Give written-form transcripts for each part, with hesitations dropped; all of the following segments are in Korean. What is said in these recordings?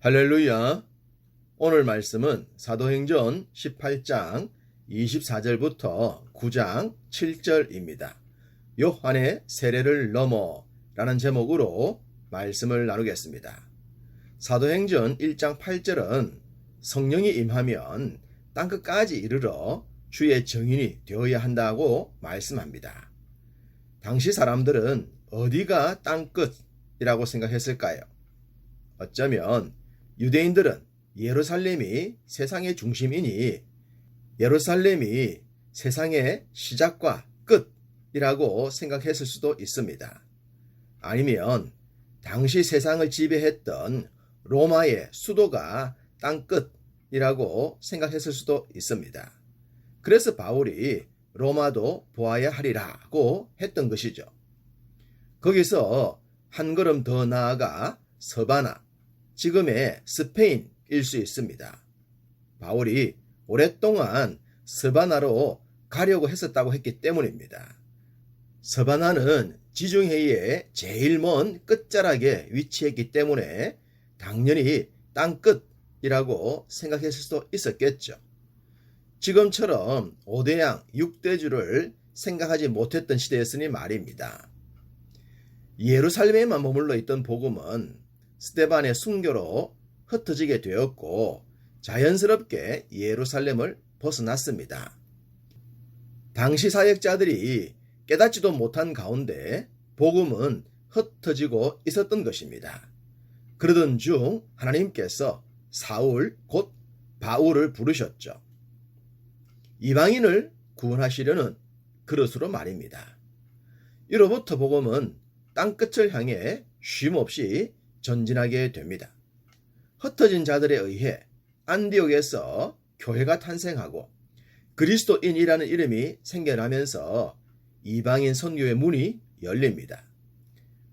할렐루야. 오늘 말씀은 사도행전 18장 24절부터 9장 7절입니다. 요한의 세례를 넘어 라는 제목으로 말씀을 나누겠습니다. 사도행전 1장 8절은 성령이 임하면 땅끝까지 이르러 주의 증인이 되어야 한다고 말씀합니다. 당시 사람들은 어디가 땅끝이라고 생각했을까요? 어쩌면 유대인들은 예루살렘이 세상의 중심이니 예루살렘이 세상의 시작과 끝이라고 생각했을 수도 있습니다. 아니면 당시 세상을 지배했던 로마의 수도가 땅끝이라고 생각했을 수도 있습니다. 그래서 바울이 로마도 보아야 하리라고 했던 것이죠. 거기서 한 걸음 더 나아가 서바나, 지금의 스페인일 수 있습니다. 바울이 오랫동안 서바나로 가려고 했었다고 했기 때문입니다. 서바나는 지중해의 제일 먼 끝자락에 위치했기 때문에 당연히 땅끝이라고 생각했을 수도 있었겠죠. 지금처럼 5대양 6대주를 생각하지 못했던 시대였으니 말입니다. 예루살렘에만 머물러 있던 복음은 스데반의 순교로 흩어지게 되었고 자연스럽게 예루살렘을 벗어났습니다. 당시 사역자들이 깨닫지도 못한 가운데 복음은 흩어지고 있었던 것입니다. 그러던 중 하나님께서 사울 곧 바울을 부르셨죠. 이방인을 구원하시려는 그릇으로 말입니다. 이로부터 복음은 땅끝을 향해 쉼없이 전진하게 됩니다. 흩어진 자들에 의해 안디옥에서 교회가 탄생하고 그리스도인이라는 이름이 생겨나면서 이방인 선교의 문이 열립니다.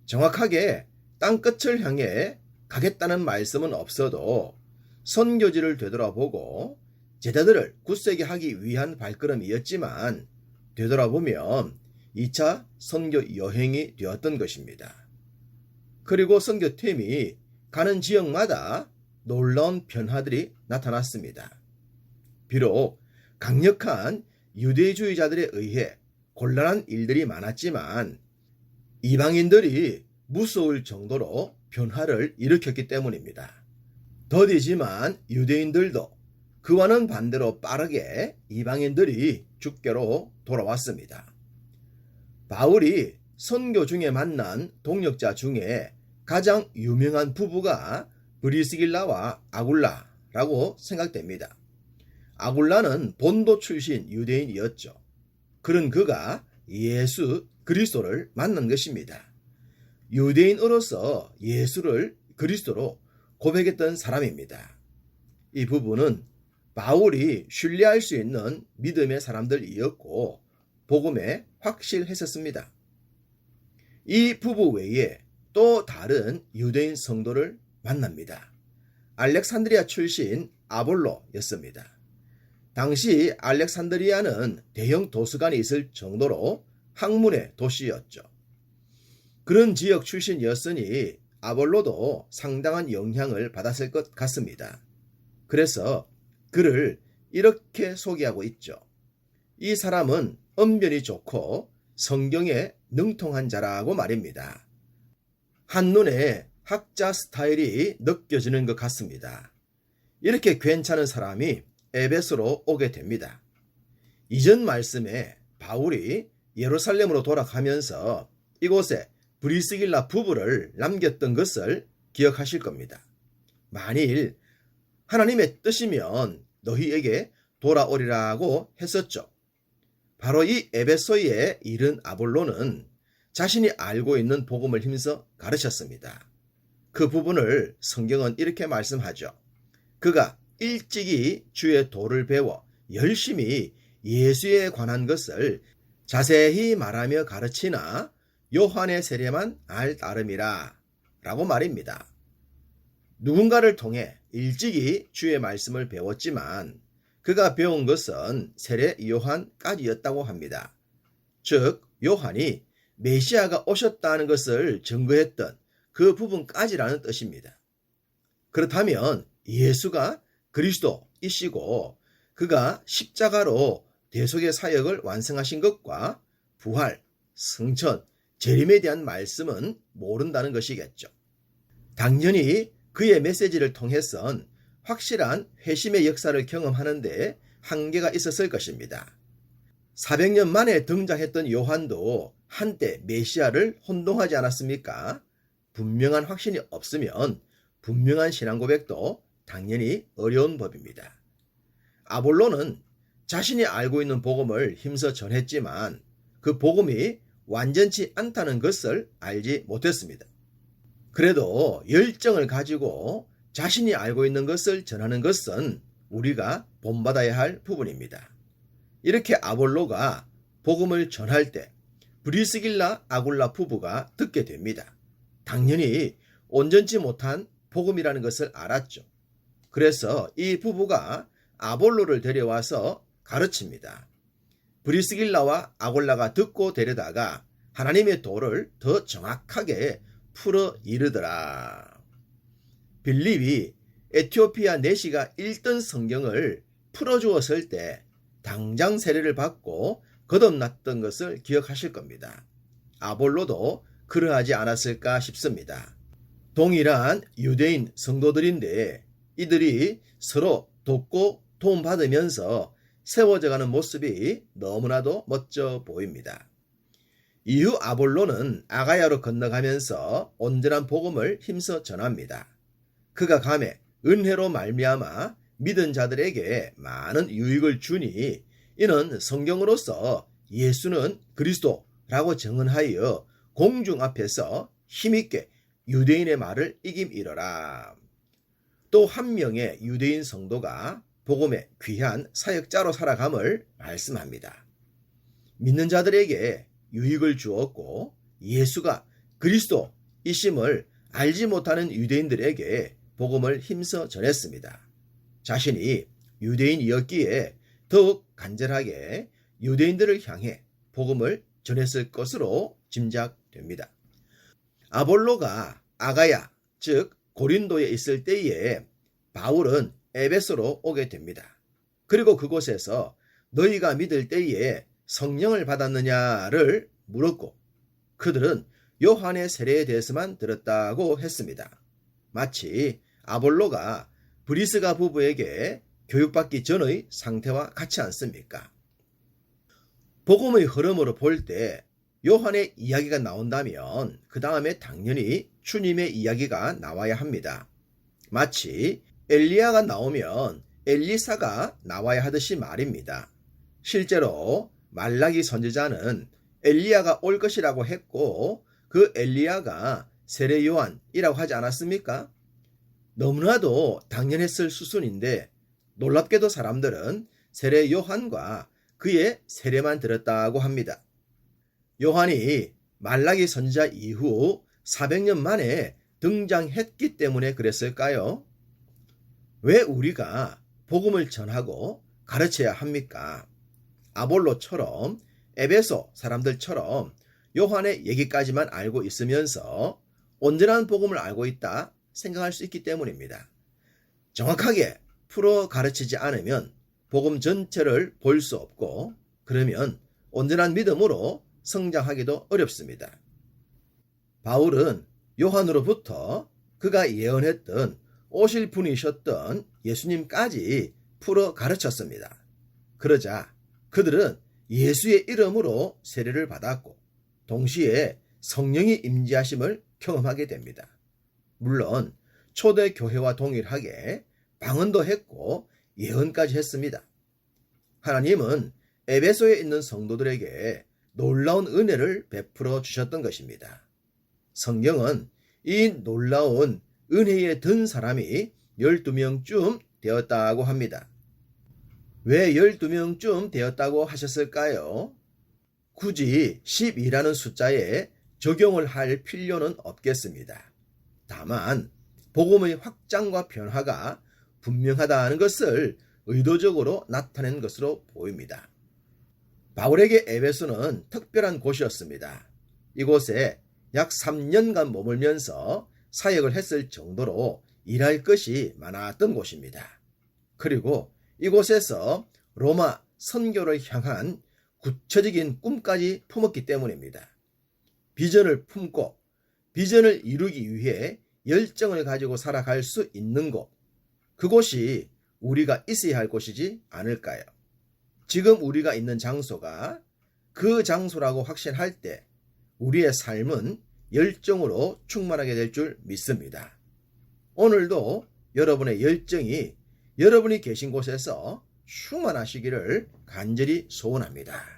정확하게 땅끝을 향해 가겠다는 말씀은 없어도 선교지를 되돌아보고 제자들을 굳세게 하기 위한 발걸음이었지만 되돌아보면 2차 선교 여행이 되었던 것입니다. 그리고 선교팀이 가는 지역마다 놀라운 변화들이 나타났습니다. 비록 강력한 유대주의자들에 의해 곤란한 일들이 많았지만 이방인들이 무서울 정도로 변화를 일으켰기 때문입니다. 더디지만 유대인들도 그와는 반대로 빠르게 이방인들이 주께로 돌아왔습니다. 바울이 선교 중에 만난 동역자 중에 가장 유명한 부부가 브리스길라와 아굴라라고 생각됩니다. 아굴라는 본도 출신 유대인이었죠. 그런 그가 예수 그리스도를 만난 것입니다. 유대인으로서 예수를 그리스도로 고백했던 사람입니다. 이 부부는 바울이 신뢰할 수 있는 믿음의 사람들이었고 복음에 확실했었습니다. 이 부부 외에 또 다른 유대인 성도를 만납니다. 알렉산드리아 출신 아볼로였습니다. 당시 알렉산드리아는 대형 도서관이 있을 정도로 학문의 도시였죠. 그런 지역 출신이었으니 아볼로도 상당한 영향을 받았을 것 같습니다. 그래서 그를 이렇게 소개하고 있죠. 이 사람은 언변이 좋고 성경에 능통한 자라고 말입니다. 한눈에 학자 스타일이 느껴지는 것 같습니다. 이렇게 괜찮은 사람이 에베소로 오게 됩니다. 이전 말씀에 바울이 예루살렘으로 돌아가면서 이곳에 브리스길라 부부를 남겼던 것을 기억하실 겁니다. 만일 하나님의 뜻이면 너희에게 돌아오리라고 했었죠. 바로 이 에베소에 이른 아볼로는 자신이 알고 있는 복음을 힘써 가르쳤습니다. 그 부분을 성경은 이렇게 말씀하죠. 그가 일찍이 주의 도를 배워 열심히 예수에 관한 것을 자세히 말하며 가르치나 요한의 세례만 알 따름이라 라고 말입니다. 누군가를 통해 일찍이 주의 말씀을 배웠지만 그가 배운 것은 세례 요한까지였다고 합니다. 즉 요한이 메시아가 오셨다는 것을 증거했던 그 부분까지라는 뜻입니다. 그렇다면 예수가 그리스도이시고 그가 십자가로 대속의 사역을 완성하신 것과 부활, 승천, 재림에 대한 말씀은 모른다는 것이겠죠. 당연히 그의 메시지를 통해선 확실한 회심의 역사를 경험하는데 한계가 있었을 것입니다. 400년 만에 등장했던 요한도 한때 메시아를 혼동하지 않았습니까? 분명한 확신이 없으면 분명한 신앙 고백도 당연히 어려운 법입니다. 아볼로는 자신이 알고 있는 복음을 힘써 전했지만 그 복음이 완전치 않다는 것을 알지 못했습니다. 그래도 열정을 가지고 자신이 알고 있는 것을 전하는 것은 우리가 본받아야 할 부분입니다. 이렇게 아볼로가 복음을 전할 때 브리스길라 아굴라 부부가 듣게 됩니다. 당연히 온전치 못한 복음이라는 것을 알았죠. 그래서 이 부부가 아볼로를 데려와서 가르칩니다. 브리스길라와 아굴라가 듣고 데려다가 하나님의 도를 더 정확하게 풀어 이르더라. 빌립이 에티오피아 내시가 읽던 성경을 풀어주었을 때 당장 세례를 받고 거듭났던 것을 기억하실 겁니다. 아볼로도 그러하지 않았을까 싶습니다. 동일한 유대인 성도들인데 이들이 서로 돕고 도움받으면서 세워져가는 모습이 너무나도 멋져 보입니다. 이후 아볼로는 아가야로 건너가면서 온전한 복음을 힘써 전합니다. 그가 감에 은혜로 말미암아 믿은 자들에게 많은 유익을 주니 이는 성경으로서 예수는 그리스도라고 증언하여 공중 앞에서 힘있게 유대인의 말을 이김이러라. 또 한 명의 유대인 성도가 복음의 귀한 사역자로 살아감을 말씀합니다. 믿는 자들에게 유익을 주었고 예수가 그리스도이심을 알지 못하는 유대인들에게 복음을 힘써 전했습니다. 자신이 유대인이었기에 더욱 간절하게 유대인들을 향해 복음을 전했을 것으로 짐작됩니다. 아볼로가 아가야, 즉 고린도에 있을 때에 바울은 에베소로 오게 됩니다. 그리고 그곳에서 너희가 믿을 때에 성령을 받았느냐를 물었고 그들은 요한의 세례에 대해서만 들었다고 했습니다. 마치 아볼로가 브리스가 부부에게 교육받기 전의 상태와 같지 않습니까? 복음의 흐름으로 볼 때 요한의 이야기가 나온다면 그 다음에 당연히 주님의 이야기가 나와야 합니다. 마치 엘리야가 나오면 엘리사가 나와야 하듯이 말입니다. 실제로 말라기 선지자는 엘리야가 올 것이라고 했고 그 엘리야가 세례 요한이라고 하지 않았습니까? 너무나도 당연했을 수순인데 놀랍게도 사람들은 세례 요한과 그의 세례만 들었다고 합니다. 요한이 말라기 선지자 이후 400년 만에 등장했기 때문에 그랬을까요? 왜 우리가 복음을 전하고 가르쳐야 합니까? 아볼로처럼 에베소 사람들처럼 요한의 얘기까지만 알고 있으면서 온전한 복음을 알고 있다 생각할 수 있기 때문입니다. 정확하게 풀어 가르치지 않으면 복음 전체를 볼 수 없고 그러면 온전한 믿음으로 성장하기도 어렵습니다. 바울은 요한으로부터 그가 예언했던 오실 분이셨던 예수님까지 풀어 가르쳤습니다. 그러자 그들은 예수의 이름으로 세례를 받았고 동시에 성령의 임재하심을 경험하게 됩니다. 물론 초대 교회와 동일하게 방언도 했고 예언까지 했습니다. 하나님은 에베소에 있는 성도들에게 놀라운 은혜를 베풀어 주셨던 것입니다. 성경은 이 놀라운 은혜에 든 사람이 12명쯤 되었다고 합니다. 왜 12명쯤 되었다고 하셨을까요? 굳이 12라는 숫자에 적용을 할 필요는 없겠습니다. 다만 복음의 확장과 변화가 분명하다는 것을 의도적으로 나타낸 것으로 보입니다. 바울에게 에베소는 특별한 곳이었습니다. 이곳에 약 3년간 머물면서 사역을 했을 정도로 일할 것이 많았던 곳입니다. 그리고 이곳에서 로마 선교를 향한 구체적인 꿈까지 품었기 때문입니다. 비전을 품고 비전을 이루기 위해 열정을 가지고 살아갈 수 있는 곳, 그곳이 우리가 있어야 할 곳이지 않을까요? 지금 우리가 있는 장소가 그 장소라고 확신할 때 우리의 삶은 열정으로 충만하게 될 줄 믿습니다. 오늘도 여러분의 열정이 여러분이 계신 곳에서 충만하시기를 간절히 소원합니다.